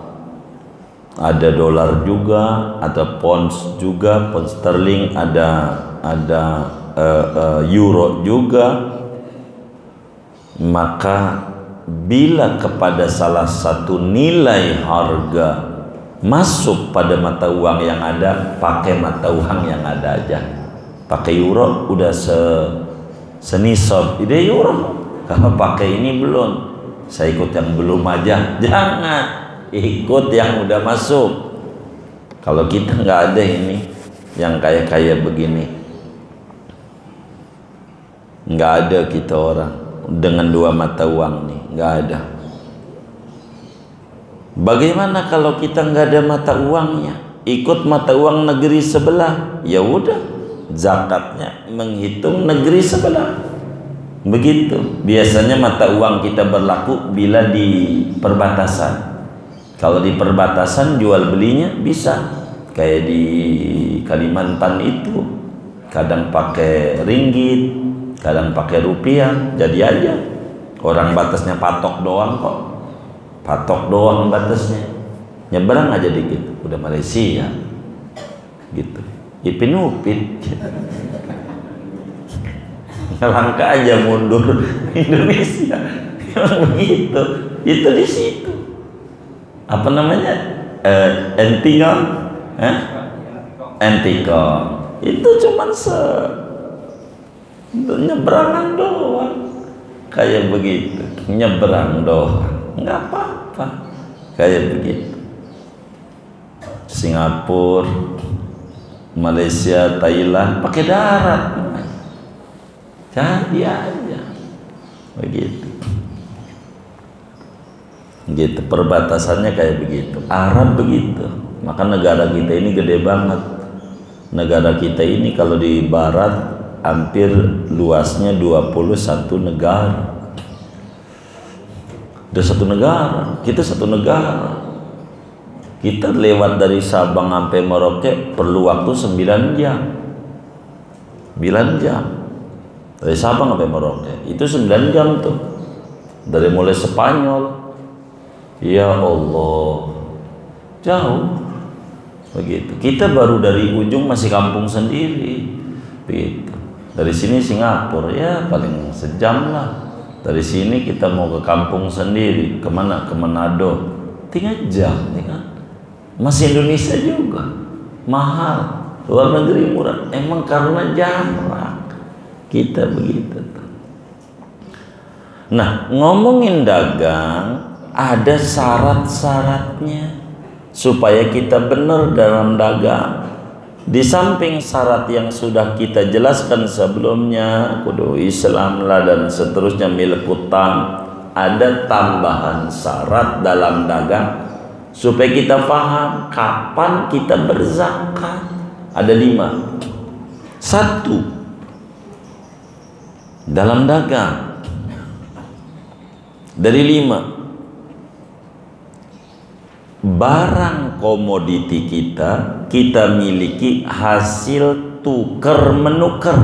Ada dolar juga, ada pounds juga, pound sterling, ada euro juga. Maka bila kepada salah satu nilai harga masuk pada mata uang yang ada, pakai mata uang yang ada aja. Pakai euro udah senisab, ide euro. Kalau pakai ini belum, saya ikut yang belum aja. Jangan, ikut yang udah masuk. Kalau kita nggak ada ini yang kaya-kaya begini, nggak ada kita orang dengan 2 mata uang nih, nggak ada. Bagaimana kalau kita nggak ada mata uangnya, ikut mata uang negeri sebelah? Ya udah, zakatnya menghitung negeri sebelah. Begitu biasanya mata uang kita berlaku bila di perbatasan. Kalau di perbatasan jual belinya bisa, kayak di Kalimantan itu kadang pakai ringgit, kadang pakai rupiah, jadi aja. Orang batasnya patok doang kok, patok doang batasnya, nyebrang aja dikit udah Malaysia gitu. Ipin Upin ngelangkah aja mundur Indonesia. Begitu, itu di situ. Apa namanya? Entikong, Entikong. Itu cuman nyeberangan doang, kayak begitu, nyeberang doang, nggak apa-apa, kayak begitu. Singapura, Malaysia, Thailand pakai darat, jadi aja, begitu. Gitu perbatasannya kayak begitu. Arab begitu. Maka negara kita ini gede banget. Negara kita ini kalau di barat hampir luasnya 21 negara. Udah 1 negara, kita 1 negara. Kita lewat dari Sabang sampai Merauke perlu waktu 9 jam. 9 jam. Dari Sabang sampai Merauke itu 9 jam tuh. Dari mulai Spanyol. Ya Allah, jauh begitu. Kita baru dari ujung masih kampung sendiri, begitu. Dari sini Singapura ya paling sejam lah. Dari sini kita mau ke kampung sendiri, kemana? Ke Manado, 3 jam, ya kan? Masih Indonesia juga, mahal. Luar negeri murah, emang karena jarak kita begitu. Nah, ngomongin dagang, ada syarat-syaratnya supaya kita benar dalam dagang. Di samping syarat yang sudah kita jelaskan sebelumnya, kudu Islam lah dan seterusnya, milik utang, ada tambahan syarat dalam dagang supaya kita paham kapan kita berzakat. Ada 5. 1, dalam dagang dari 5, barang komoditi kita miliki hasil tukar menukar,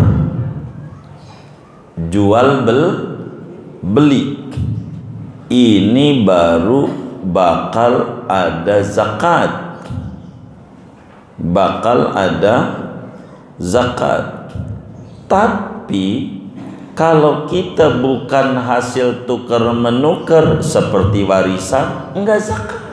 jual beli, ini baru bakal ada zakat, bakal ada zakat. Tapi Kalau kita bukan hasil tukar menukar seperti warisan, enggak zakat.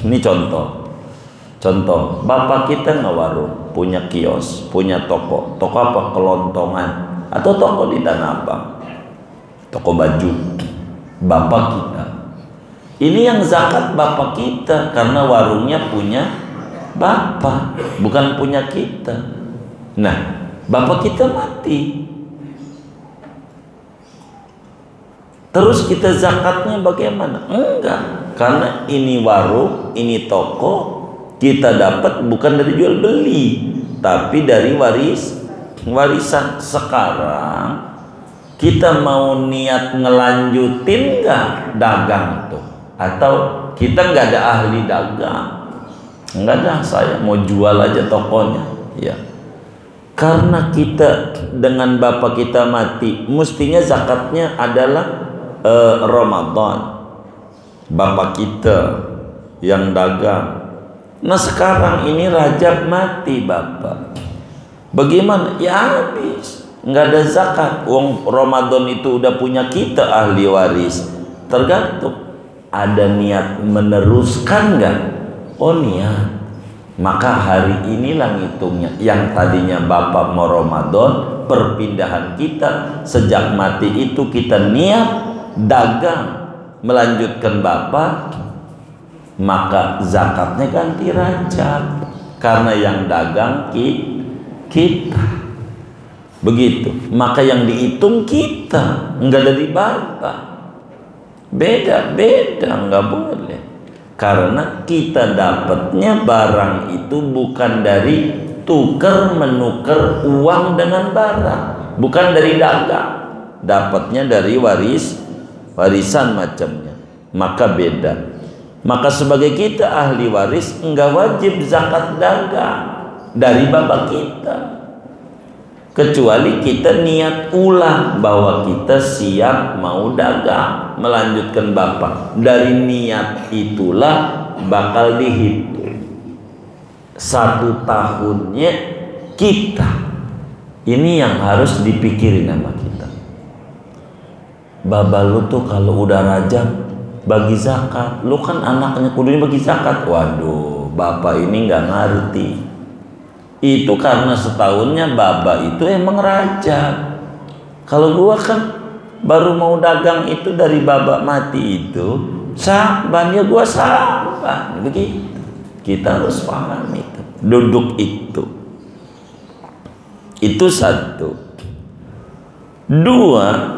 Ini contoh, bapak kita ngewarung, punya kios, punya toko apa? Kelontongan, atau toko di Tanah Abang, toko baju, bapak kita. Ini yang zakat bapak kita, karena warungnya punya bapak, bukan punya kita. Nah, bapak kita mati, terus kita zakatnya bagaimana? Enggak, karena ini warung, ini toko, kita dapat bukan dari jual beli, tapi dari warisan. Sekarang kita mau niat ngelanjutin nggak dagang tuh? Atau kita nggak ada ahli dagang? Nggak ada, saya mau jual aja tokonya. Ya, karena kita dengan bapak kita mati, mestinya zakatnya adalah Ramadan, bapak kita yang dagang. Nah sekarang ini Rajab mati bapak, bagaimana? Ya habis, nggak ada zakat. Wong Ramadan itu udah punya kita ahli waris. Tergantung ada niat meneruskan nggak? Oh niat, maka hari inilah ngitungnya. Yang tadinya bapak mau Ramadan, perpindahan kita sejak mati itu kita niat dagang melanjutkan bapak, maka zakatnya ganti Rajab, karena yang dagang kita. Begitu, maka yang dihitung kita, enggak dari bapak. Beda, enggak boleh. Karena kita dapatnya barang itu bukan dari tukar menukar uang dengan barang, bukan dari dagang, dapatnya dari warisan macamnya, maka beda. Maka sebagai kita ahli waris enggak wajib zakat dagang dari bapak kita, kecuali kita niat ulang bahwa kita siap mau dagang melanjutkan bapak. Dari niat itulah bakal dihitung 1 tahunnya kita. Ini yang harus dipikirin sama kita. Baba lu tuh kalau udah Rajab bagi zakat, lu kan anaknya kudunya bagi zakat. Waduh, bapak ini nggak ngerti. Itu karena setahunnya baba itu emang Rajab. Kalau gua kan baru mau dagang itu dari baba mati itu, sabannya gua saban. Begitu, kita harus paham itu, duduk itu. Itu 1. 2,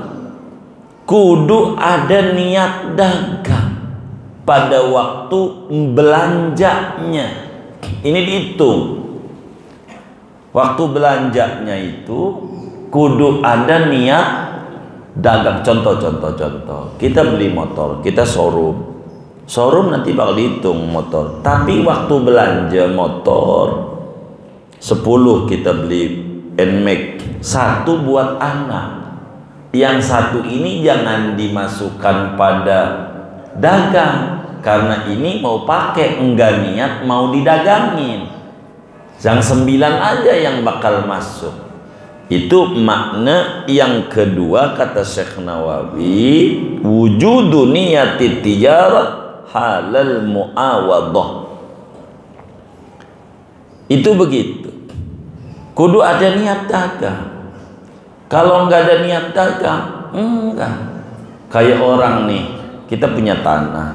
kudu ada niat dagang pada waktu belanjanya. Ini dihitung waktu belanjanya itu kudu ada niat dagang. Contoh, kita beli motor, kita showroom nanti bakal dihitung motor, tapi waktu belanja motor 10 kita beli NMAX, 1 buat anak. Yang 1 ini jangan dimasukkan pada dagang, karena ini mau pakai, enggak niat mau didagangin. Yang 9 aja yang bakal masuk. Itu makna yang kedua kata Syekh Nawawi, wujudu niyati tijarah halal muawadah. Itu begitu, kudu ada niat dagang. Kalau nggak ada niat dagang, enggak. Kayak orang nih, kita punya tanah,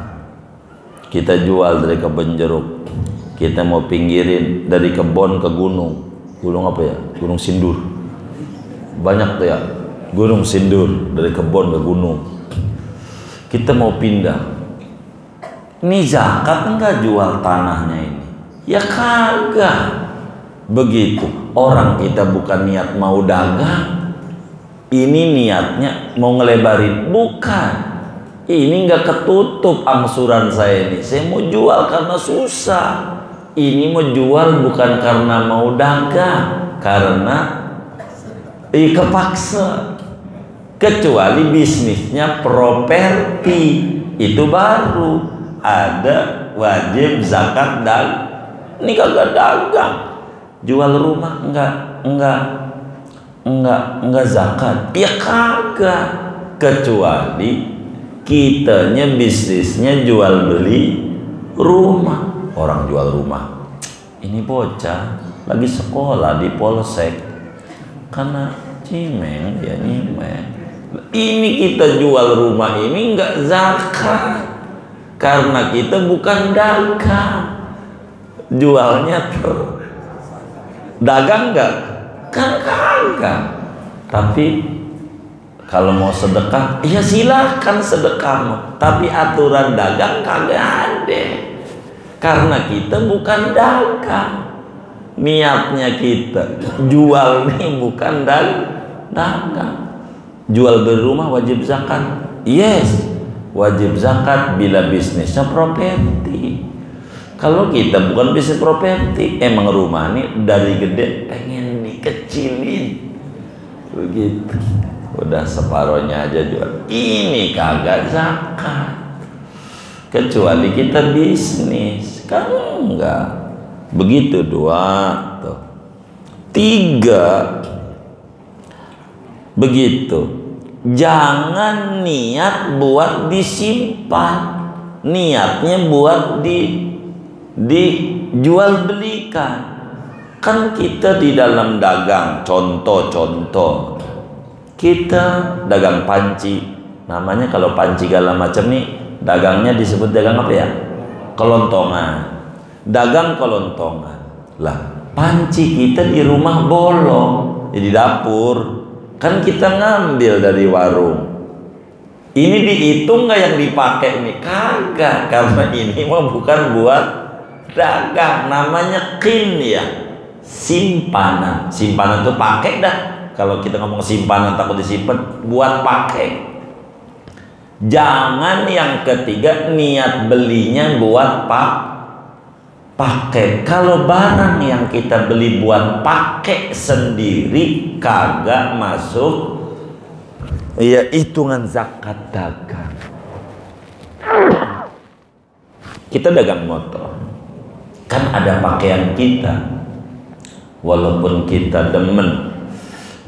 kita jual dari kebun jeruk, kita mau pinggirin dari kebun ke gunung apa ya? Gunung Sindur. Banyak tuh ya, Gunung Sindur, dari kebun ke gunung. Kita mau pindah. Ini zakat enggak jual tanahnya ini? Ya kagak. Begitu. Orang kita bukan niat mau dagang, ini niatnya mau ngelebarin, bukan. Ini nggak ketutup angsuran saya ini. Saya mau jual karena susah. Ini mau jual bukan karena mau dagang, karena kepaksa. Kecuali bisnisnya properti, itu baru ada wajib zakat dagang. Ini kagak dagang, jual rumah enggak enggak zakat? Ya kagak, kecuali kitanya bisnisnya jual beli rumah. Orang jual rumah, ini bocah lagi sekolah di polsek, karena cimeng dia nyimeng. Ini kita jual rumah ini enggak zakat, karena kita bukan dagang. Jualnya dagang enggak? Kan kagak. Tapi kalau mau sedekah, ya silakan sedekah. Tapi aturan dagang kagak ada. Karena kita bukan dagang. Niatnya kita jual nih bukan dagang. Jual beli rumah wajib zakat. Yes, wajib zakat bila bisnisnya properti. Kalau kita bukan bisnis properti, emang rumah ini dari gede pengen dikecilin, begitu. Udah separohnya aja jual. Ini kagak zakat. Kecuali kita bisnis, kan enggak. Begitu dua, tuh. Tiga, begitu. Jangan niat buat disimpan, niatnya buat dijual belikan. Kan kita di dalam dagang, contoh kita dagang panci, namanya kalau panci segala macam nih dagangnya disebut dagang apa ya? Kelontongan. Dagang kelontongan. Lah, panci kita di rumah bolong, di dapur. Kan kita ngambil dari warung. Ini dihitung nggak yang dipakai nih? Kagak, karena ini mah bukan buat dagang, namanya qin ya, simpanan. Simpanan tuh pakai dah. Kalau kita ngomong simpanan takut disimpan, buat pakai. Jangan yang ketiga niat belinya buat pakai. Kalau barang yang kita beli buat pakai sendiri kagak masuk ya hitungan zakat dagang. Kita dagang motor, kan ada pakaian kita. Walaupun kita demen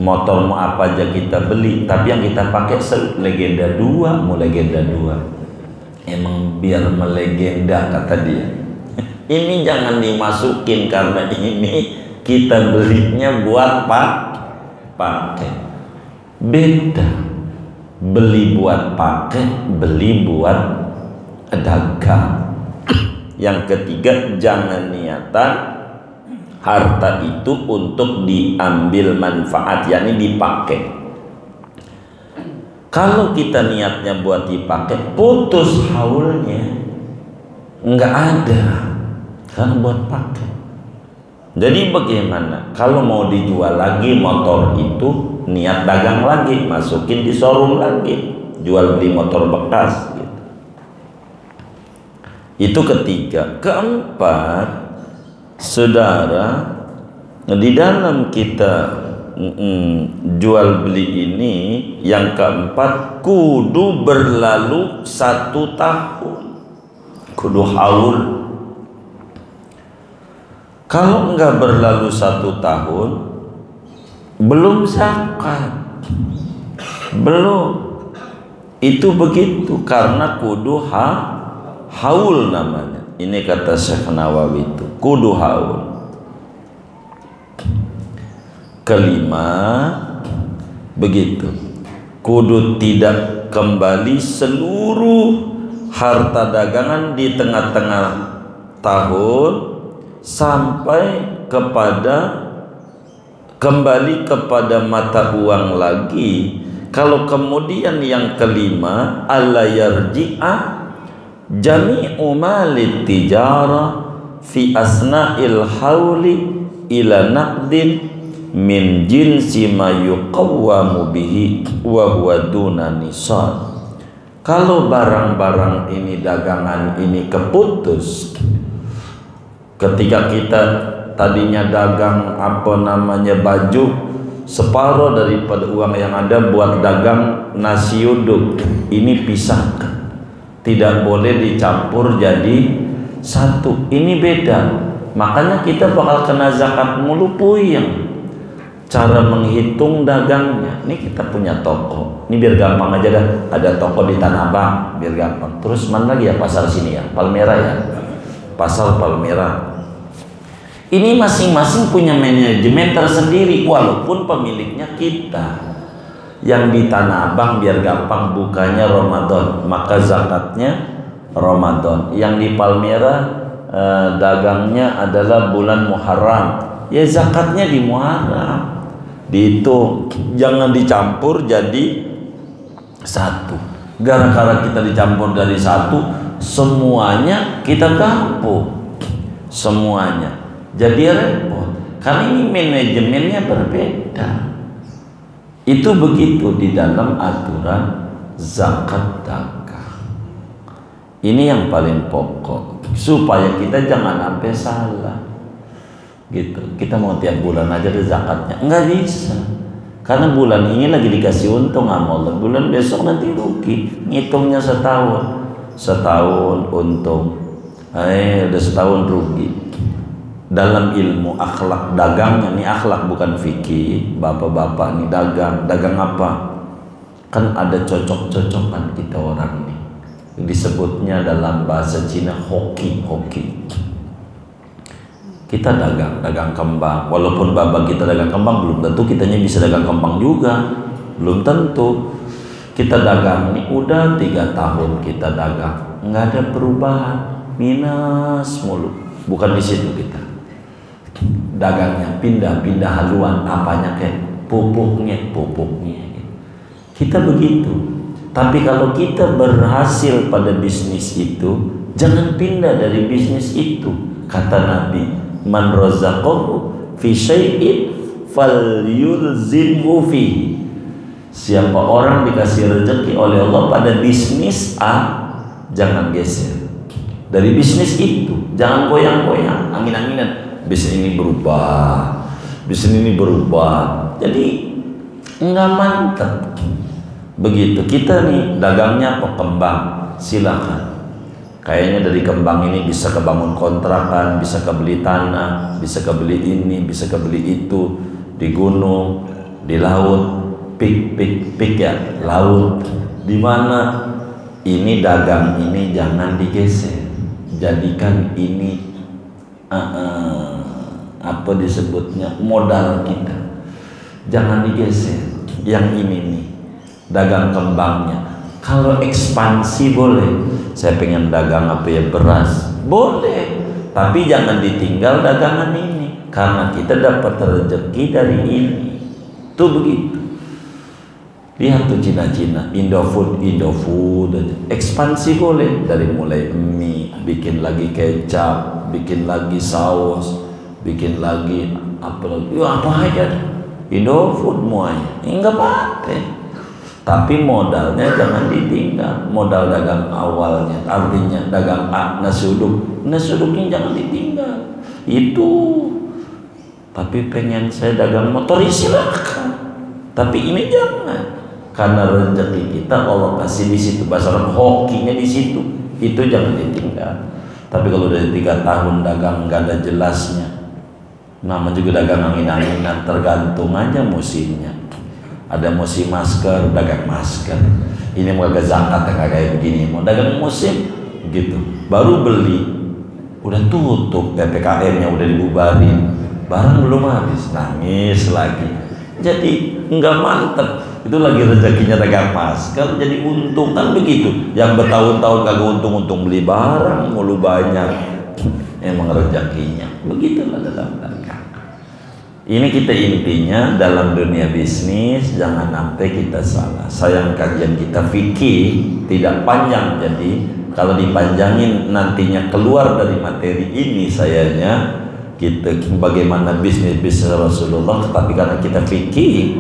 motor mau apa aja kita beli, tapi yang kita pakai legenda 2, mau legenda 2. Emang biar melegenda kata dia. Ini jangan dimasukin karena ini kita belinya buat pakai. Beda. Beli buat pakai, beli buat dagang. Yang ketiga, jangan niatan harta itu untuk diambil manfaat, yakni dipakai. Kalau kita niatnya buat dipakai, putus haulnya, nggak ada, kan buat pakai. Jadi bagaimana kalau mau dijual lagi motor itu, niat dagang lagi, masukin di showroom lagi, jual beli motor bekas gitu. Itu ketiga. Keempat, saudara, di dalam kita jual beli ini, yang keempat kudu berlalu 1 tahun, kudu haul. Kalau enggak berlalu 1 tahun, belum zakat, belum. Itu begitu karena kudu haul namanya. Ini kata Syekh Nawawi itu kudu haul. Kelima, begitu, kudu tidak kembali seluruh harta dagangan di tengah-tengah tahun sampai kembali kepada mata uang lagi. Kalau kemudian yang kelima, alla yarji'a jami'u malit tijara fi asna'il hauli ila naqdin min jinsi ma yuqawwamu bihi wa huwa duna nisab. Kalau barang-barang ini, dagangan ini keputus ketika kita tadinya dagang baju, separuh daripada uang yang ada buat dagang nasi uduk, ini pisahkan, tidak boleh dicampur jadi satu. Ini beda, makanya kita bakal kena zakat mulu puyeng. cara menghitung dagangnya. Ini kita punya toko, ini biar gampang aja dah, ada toko di Tanah Abang, biar gampang. Terus mana lagi ya pasar sini ya, Palmera ya, pasar Palmera. Ini masing-masing punya manajemen tersendiri, walaupun pemiliknya kita. Yang di Tanah Abang biar gampang bukanya Ramadan, maka zakatnya Ramadan. Yang di Palmera dagangnya adalah bulan Muharram, ya zakatnya di Muharram. Dihitung, jangan dicampur jadi satu. Gara-gara kita dicampur dari satu, semuanya kita gabung, semuanya jadi repot. Karena ini manajemennya berbeda. Itu begitu di dalam aturan zakat dagang. Ini yang paling pokok, supaya kita jangan sampai salah. Gitu, kita mau tiap bulan aja ada zakatnya, nggak bisa, karena bulan ini lagi dikasih untung sama Allah, bulan besok nanti rugi, ngitungnya setahun untung, udah setahun rugi. Dalam ilmu akhlak dagangnya, nih akhlak bukan fikih, bapak-bapak nih dagang apa? Kan ada cocok-cocokan kita orang nih, disebutnya dalam bahasa Cina hoki. Kita dagang kembang, walaupun bapak kita dagang kembang, belum tentu kitanya bisa dagang kembang juga, belum tentu. Kita dagang nih udah 3 tahun kita dagang, nggak ada perubahan, minus mulu. Bukan di situ kita dagangnya, pindah haluan, apanya kayak pupuknya. Kita begitu. Tapi kalau kita berhasil pada bisnis itu, jangan pindah dari bisnis itu. Kata Nabi, man razaqahu fi syai'in falyulzimhu fihi. Siapa orang dikasih rezeki oleh Allah pada bisnis A, jangan geser dari bisnis itu, jangan goyang-goyang, angin-anginan. Bisnis ini berubah, jadi nggak mantap. Begitu kita nih dagangnya apa, kembang, silakan. Kayaknya dari kembang ini bisa kebangun kontrakan, bisa kebeli tanah, bisa kebeli ini, bisa kebeli itu, di gunung, di laut, pik ya, laut. Di mana ini dagang ini jangan digeser, jadikan ini apa disebutnya modal kita, jangan digeser. Yang ini nih dagang kembangnya. Kalau ekspansi boleh, saya pengen dagang apa ya, beras, boleh, tapi jangan ditinggal dagangan ini, karena kita dapat rezeki dari ini. Tuh begitu. Lihat tuh Cina, Indofood aja. Ekspansi boleh, dari mulai mie, bikin lagi kecap, bikin lagi saus, bikin lagi apa aja, Indofood semuanya, enggak pakai. Tapi modalnya jangan ditinggal, modal dagang awalnya, artinya dagang nasi uduknya jangan ditinggal. Itu. Tapi pengen saya dagang motor, silakan. Tapi ini jangan, karena rezeki kita Allah kasih di situ, bahasa orang hokinya di situ, itu jangan ditinggal. Tapi kalau dari 3 tahun dagang nggak ada jelasnya, nama juga dagang angin-anginan, tergantung aja musimnya. Ada musim masker, dagang masker. Ini mau agak zakat kayak begini, mau dagang musim gitu. Baru beli, udah tutup, PPKM-nya udah dibubarin, barang belum habis, nangis lagi. Jadi nggak mantep. Itu lagi rezekinya dagang masker, jadi untung kan begitu. Yang bertahun-tahun kagak untung-untung beli barang mulu banyak, emang rezekinya. Begitulah dalam dagang. Ini kita intinya dalam dunia bisnis, jangan sampai kita salah. Sayang kajian kita fikih tidak panjang, jadi kalau dipanjangin nantinya keluar dari materi ini sayanya kita bagaimana bisnis Rasulullah. Tapi karena kita fikih,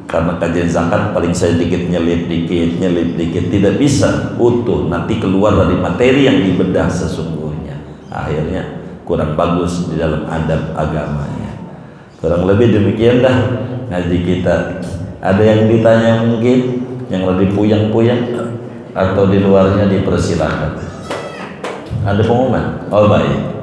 karena kajian zakat paling saya nyelip dikit, tidak bisa utuh, nanti keluar dari materi yang dibedah sesungguhnya, akhirnya kurang bagus di dalam adab agamanya. Kurang lebih demikian dah ngaji kita. Ada yang ditanya mungkin yang lebih puyang-puyang, atau di luarnya dipersilakan. Ada pengumuman? Oh baik.